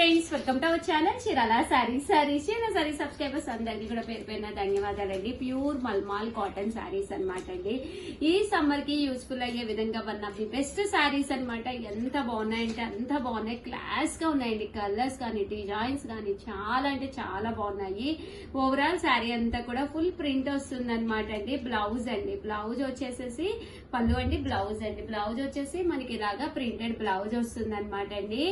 Friends, welcome to our channel Chirala saris. Chirala saris subscribers అందరికీ కూడా పేరు పేరున ధన్యవాదాలండి. ప్యూర్ మల్మాల్ కాటన్ సారీస్ అనమాట అండి. ఈ సమ్మర్ కి యూస్ఫుల్ అయ్యే విధంగా one of the best saris అనమాట. ఎంత బాగున్నాయంటే అంత బాగున్నాయి, క్లాస్ గా ఉన్నాయండి. కలర్స్ కానీ డిజైన్స్ కానీ చాలా అంటే చాలా బాగున్నాయి. ఓవరాల్ సారీ అంతా కూడా ఫుల్ ప్రింట్ వస్తుంది అనమాట అండి. బ్లౌజ్ అండి, బ్లౌజ్ వచ్చేసేసి పళ్ళు అండి, బ్లౌజ్ అండి, బ్లౌజ్ వచ్చేసి మనకి ఇలాగా ప్రింటెడ్ బ్లౌజ్ వస్తుంది అనమాట అండి.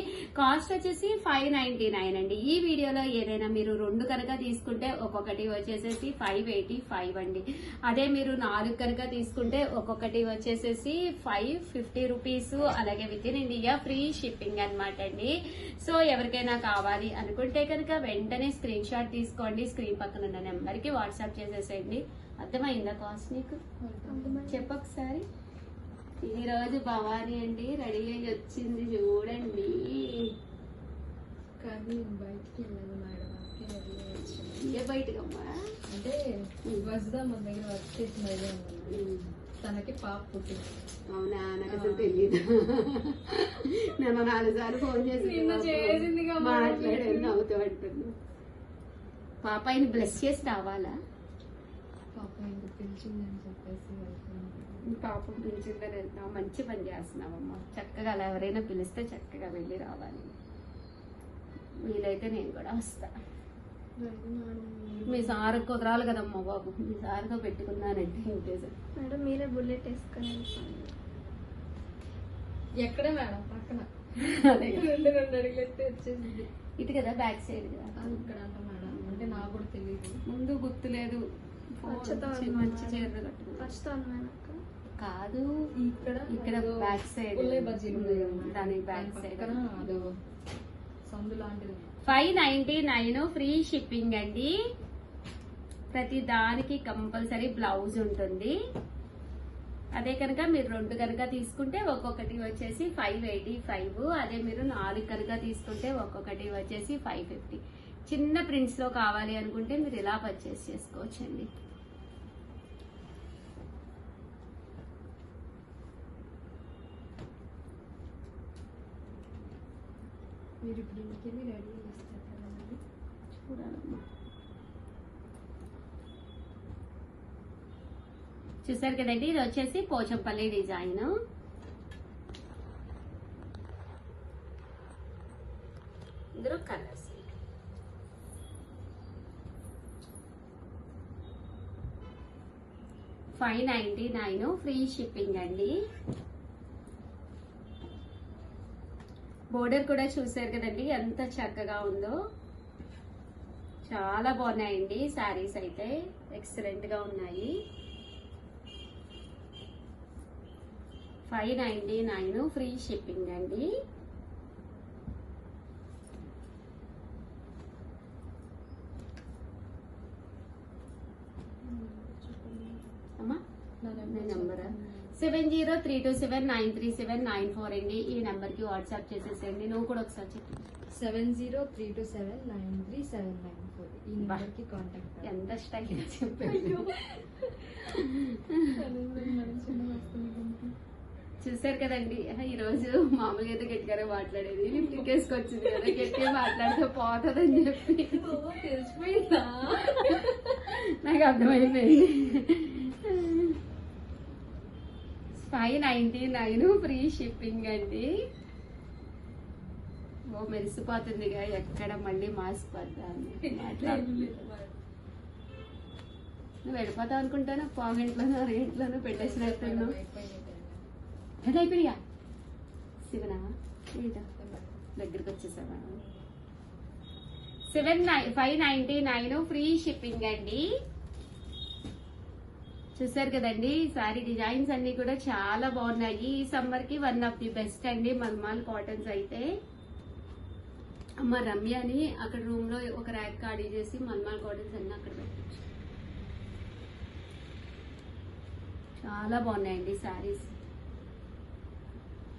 కాస్ట్ వచ్చేసి 599 అండి. ఈ వీడియోలో ఏదైనా మీరు రెండు కనుక తీసుకుంటే ఒక్కొక్కటి వచ్చేసేసి 585 అండి. అదే మీరు 4 కనుక తీసుకుంటే ఒక్కొక్కటి వచ్చేసేసి 550 రూపీస్. అలాగే with in India free shipping అనమాట అండి. సో ఎవరికైనా కావాలి అనుకుంటే కనుక వెంటనే స్క్రీన్ షాట్ తీసుకోండి. స్క్రీన్ పక్కన ఉన్న నెంబర్ కి వాట్సాప్ చేసేసేయండి. అర్థమైందా కాస్ట్ నీకు? చెప్పొకసారి. ఈ రోజు భవానీ అండి రెడీ అయ్యి వచ్చింది చూడండి. కానీ బయటికి వెళ్ళాను మేడం, ఏ బయటకమ్మా అంటే వద్దాం మన దగ్గర వర్క్ చేసిన తనకి పాప పుట్టింది. అవునా? నాకు అసలు తెలియదు. నేను 4 సార్లు ఫోన్ చేసి మాట్లాడాను, నవ్వుతూ అంటున్నా. పాప ఆయన బ్లెస్ చేసి రావాలా? పాప ఇంకా పిలిచిందని చెప్పేసి పాపం పిలిచిందని వెళ్తున్నావు. మంచి పని చేస్తున్నావమ్మా. చక్కగా అలా ఎవరైనా పిలిస్తే చక్కగా వెళ్ళి రావాలి. వీలైతే నేను కూడా వస్తా. మీ సార్ కుదరాలి కదమ్మా బాబు. మీ సార్తో పెట్టుకున్నానంటే ఇంకేసా మేడం మీరే బుల్లెట్ వేసుకొని ఎక్కడ మేడం పక్కన అదే 2 అడుగులు ఎత్తే వచ్చేసింది. ఇటు కదా బ్యాక్ సైడ్ కదా. ఇక్కడ అంట మేడం, అంటే నాకు కూడా తెలియదు. ముందు గుర్తులేదు. మంచి చీరలు కట్టుకున్నాను కాదు. ఇక్కడ బ్యాక్ సైడ్ దాని బ్యాక్ సైడ్ అదో సందు లాంటిది. 599 ఫ్రీ షిప్పింగ్ అండి. ప్రతి దానికి కంపల్సరీ బ్లౌజ్ ఉంటుంది. అదే కనుక మీరు 2 కనుక తీసుకుంటే ఒక్కొక్కటి వచ్చేసి 585. అదే మీరు 4 కనుక తీసుకుంటే ఒక్కొక్కటి వచ్చేసి 550. చిన్న ప్రింట్స్ లో కావాలి అనుకుంటే మీరు ఇలా పర్చేస్ చేసుకోవచ్చండి. మీరు ఇప్పుడు ఇంటికి రెడీ చేస్తారు కదండి, చూడాలమ్మా. చూసారు కదండి, ఇది వచ్చేసి పోచంపల్లి డిజైన్. ఇందులో కలర్స్ 599 ఫ్రీ షిప్పింగ్ అండి. బోర్డర్ కూడా చూసారు కదండి ఎంత చక్కగా ఉందో. చాలా బాగున్నాయండి శారీస్ అయితే, ఎక్సలెంట్ గా ఉన్నాయి. 599 ఫ్రీ షిప్పింగ్ అండి. అమ్మా నెంబర్ 7032793794 అండి. ఈ నెంబర్ కి వాట్సాప్ చేసేసేయండి. నువ్వు కూడా ఒకసారి చెప్పు. 7032793794 ఈ నెంబర్ కి కాంటాక్ట్. ఎంత స్టైల్ చెప్పాడు. చూసారు కదండి, ఈ రోజు మామూలుగా అయితే గట్టిగానే మాట్లాడేది. లిఫ్ట్ వేసుకొచ్చింది కదా, గట్టిగా మాట్లాడితే పోతుందని చెప్పి తెలిసిపోయిందా? నాకు అర్థమైపోయింది. 599 ఫ్రీ షిప్పింగ్ అండి. ఓ మెరిసిపోతుందిగా, ఎక్కడ మళ్ళీ మాసిపోద్దాన్ని మాట్లాడు. నువ్వు వెళ్ళిపోతావు అనుకుంటాను. పావుగంటలోనూ 6 పెట్టేసినట్టున్నావు. అది అయిపోయా శివనా దగ్గరికి వచ్చేసావా? 599 ఫ్రీ షిప్పింగ్ అండి. చూసారు కదండి, సారీ డిజైన్స్ అన్ని కూడా చాలా బాగున్నాయి. ఈ సమ్మర్ కి వన్ ఆఫ్ ది బెస్ట్ అండి మల్మాల్ కాటన్స్ అయితే. అమ్మ రమ్యని అక్కడ రూమ్ లో ఒక ర్యాక్ ఖాళీ చేసి మల్మాల్ కాటన్స్ అన్ని అక్కడ పెట్టచ్చు. చాలా బాగున్నాయండి సారీస్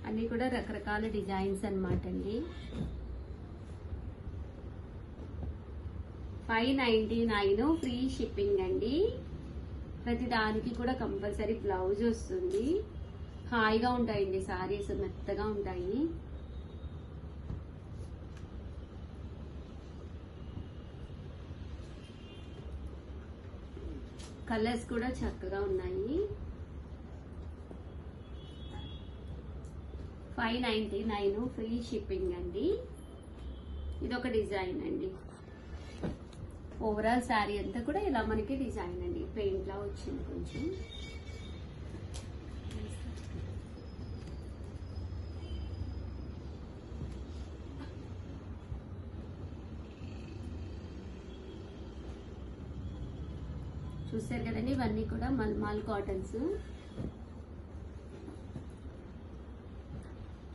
అన్ని కూడా, రకరకాల డిజైన్స్ అన్నమాట అండి. 599 ఫ్రీ షిప్పింగ్ అండి. ప్రతి దానికి కూడా కంపల్సరీ బ్లౌజ్ వస్తుంది. హాయిగా ఉంటాయండి సారీస్, మెత్తగా ఉంటాయి. కలర్స్ కూడా చక్కగా ఉన్నాయి. 599 ఫ్రీ షిప్పింగ్ అండి. ఇదొక డిజైన్ అండి. ఓవరాల్ శారీ అంతా కూడా ఇలా మనకి డిజైన్ అండి. పెయింట్ లా వచ్చింది కొంచెం. చూసారు కదండి, ఇవన్నీ కూడా మల్మాల్ కాటన్స్.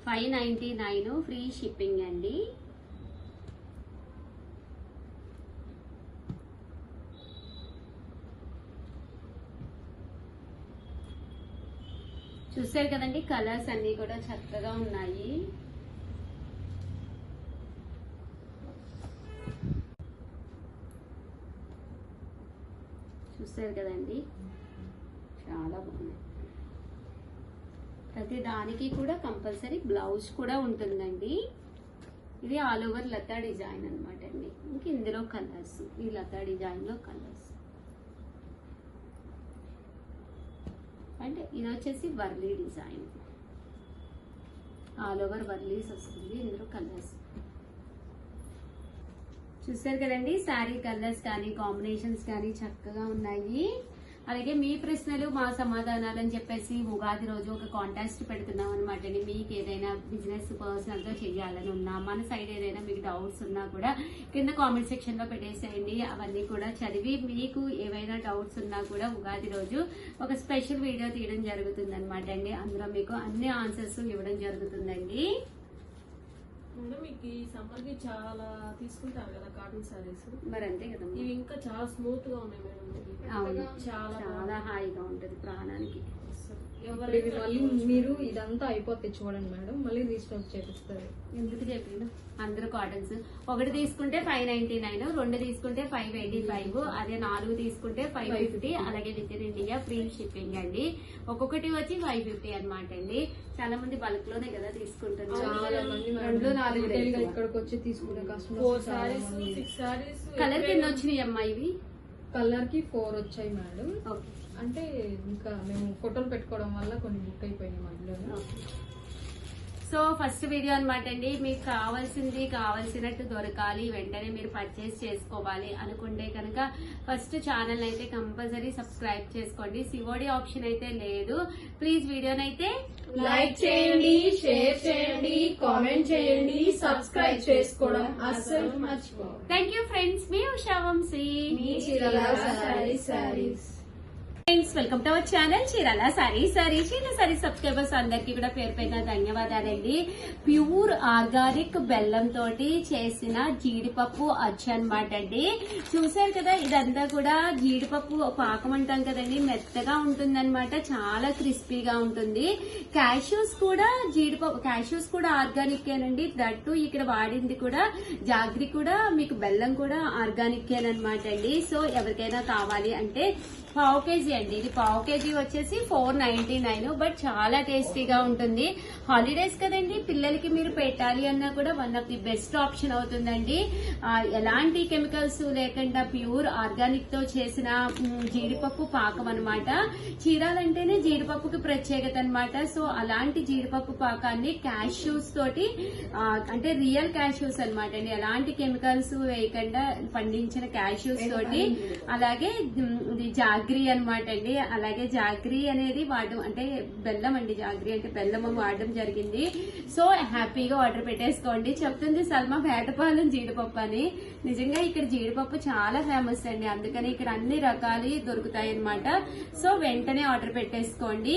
599 ఫ్రీ షిప్పింగ్ అండి. చూసారు కదండి, కలర్స్ అన్ని కూడా చక్కగా ఉన్నాయి. చూసారు కదండి, చాలా బాగున్నాయి. ప్రతి దానికి కూడా కంపల్సరీ బ్లౌజ్ కూడా ఉంటుందండి. ఇది ఆల్ ఓవర్ లతా డిజైన్ అనమాట అండి. ఇంక ఇందులో కలర్స్, ఈ లతా డిజైన్ లో కలర్స్. అంటే ఇది వచ్చేసి Warli design, all over Warlis వస్తుంది. ఇందులో కలర్స్ చూసారు కదండి. శారీ కలర్స్ కానీ కాంబినేషన్స్ కానీ చక్కగా ఉన్నాయి. అలాగే మీ ప్రశ్నలు మా సమాధానాలు అని చెప్పేసి ఉగాది రోజు ఒక కాంటెస్ట్ పెడుతున్నాం అనమాట అండి. మీకు ఏదైనా బిజినెస్ పర్సనల్ గా చేయాలని ఉన్నా, మన సైడ్ ఏదైనా మీకు డౌట్స్ ఉన్నా కూడా కింద కామెంట్ సెక్షన్ లో పెట్టేసేయండి. అవన్నీ కూడా చదివి మీకు ఏవైనా డౌట్స్ ఉన్నా కూడా ఉగాది రోజు ఒక స్పెషల్ వీడియో తీయడం జరుగుతుంది అనమాట అండి. అందులో మీకు అన్ని ఆన్సర్స్ ఇవ్వడం జరుగుతుందండి. మీకు ఈ సమ్మర్ కి చాలా తీసుకుంటారు కదా కాటన్ సారీస్, మరి అంతే కదా, ఇవి ఇంకా చాలా స్మూత్ గా ఉన్నాయి మేడం. అవును, చాలా చాలా హాయిగా ఉంటది ప్రాణానికి. ఇప్పుడు ఇవి మళ్ళీ మీరు ఇదంతా అయిపోతే చూడండి మేడం, మళ్ళీ రీస్టాక్ చేపిస్తారు. ఎందుకు చెప్పిన అందరూ కాటన్స్ ఒకటి తీసుకుంటే 599, రెండు తీసుకుంటే 585, అదే 4 తీసుకుంటే 550. అలాగే with in India free shipping అండి. ఒక్కొక్కటి వచ్చి 550 అనమాట అండి. చాలా మంది బల్క్ లోనే కదా తీసుకుంటున్నారు. చాలా మంది 2-4 ఇక్కడికి వచ్చి తీసుకునే 4 కస్టమర్స్ సారీస్ 6 సారీస్ కలర్ కింద వచ్చినాయి అమ్మా ఇవి. కలర్ కి 4 వచ్చాయి మేడం. ఓకే, అంటే ఇంకా మేము ఫోటోలు పెట్టుకోవడం వల్ల కొన్ని బుక్ అయిపోయినాయి మధ్యలో. సో ఫస్ట్ వీడియో అనమాట అండి. మీకు కావాల్సినట్టు దొరకాలి, వెంటనే మీరు పర్చేస్ చేసుకోవాలి అనుకుంటే కనుక ఫస్ట్ ఛానల్ అయితే కంపల్సరీ సబ్స్క్రైబ్ చేసుకోండి. సిఓడి ఆప్షన్ అయితే లేదు. ప్లీజ్ వీడియోనైతే లైక్ చేయండి, షేర్ చేయండి, కామెంట్ చేయండి, సబ్స్క్రైబ్ చేసుకోవడం అస్సలు మర్చిపోండి. Thank you friends. మీ ఉషా వంశీ, మీ Chirala saris. Friends, welcome to our channel Chirala saris. Chirala saris subscribers అందరికీ కూడా పేరు పైన ధన్యవాదాలండి. ప్యూర్ ఆర్గానిక్ బెల్లం తోటి చేసిన జీడిపప్పు అచ్చు అనమాట అండి. చూసారు కదా, ఇదంతా కూడా జీడిపప్పు పాకం అంటాం కదండి, మెత్తగా ఉంటుందన్నమాట, చాలా క్రిస్పీగా ఉంటుంది. క్యాష్యూస్ కూడా క్యాష్యూస్ కూడా ఆర్గానికేనండి. దట్టు ఇక్కడ వాడింది కూడా జాగ్రి కూడా, మీకు బెల్లం కూడా ఆర్గానికేనమాట అండి. సో ఎవరికైనా కావాలి అంటే పావు కేజీ అండి. ఇది పావు కేజీ వచ్చేసి 499, బట్ చాలా టేస్టీగా ఉంటుంది. హాలిడేస్ కదండి, పిల్లలకి మీరు పెట్టాలి అన్నా కూడా one of the best option అవుతుందండి. ఎలాంటి కెమికల్స్ లేకుండా ప్యూర్ ఆర్గానిక్ తో చేసిన జీడిపప్పు పాకం అనమాట. చీరాలంటేనే జీడిపప్పుకి ప్రత్యేకత అనమాట. సో అలాంటి జీడిపప్పు పాకాన్ని క్యాష్యూస్ తోటి, అంటే రియల్ క్యాష్యూస్ అనమాట అండి, ఎలాంటి కెమికల్స్ వేయకుండా పండించిన క్యాష్యూస్ తోటి, అలాగే జాగ్రీ అనమాట అండి. అలాగే జాగ్రీ అనేది వాడడం, అంటే బెల్లం అండి, జాగ్రీ అంటే బెల్లం వాడడం జరిగింది. సో హ్యాపీగా ఆర్డర్ పెట్టేసుకోండి. చెప్తుంది సల్మా వేటపాలెం జీడిపప్పు అని. నిజంగా ఇక్కడ జీడిపప్పు చాలా ఫేమస్ అండి, అందుకని ఇక్కడ అన్ని రకాలు దొరుకుతాయి అనమాట. సో వెంటనే ఆర్డర్ పెట్టేసుకోండి.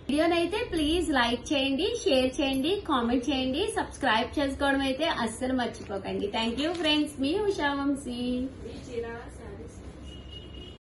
వీడియోనైతే ప్లీజ్ లైక్ చేయండి, షేర్ చేయండి, కామెంట్ చేయండి, సబ్స్క్రైబ్ చేసుకోవడం అయితే అస్సలు మర్చిపోకండి. Thank you friends. మీ ఉషా వంశీ. చీరాల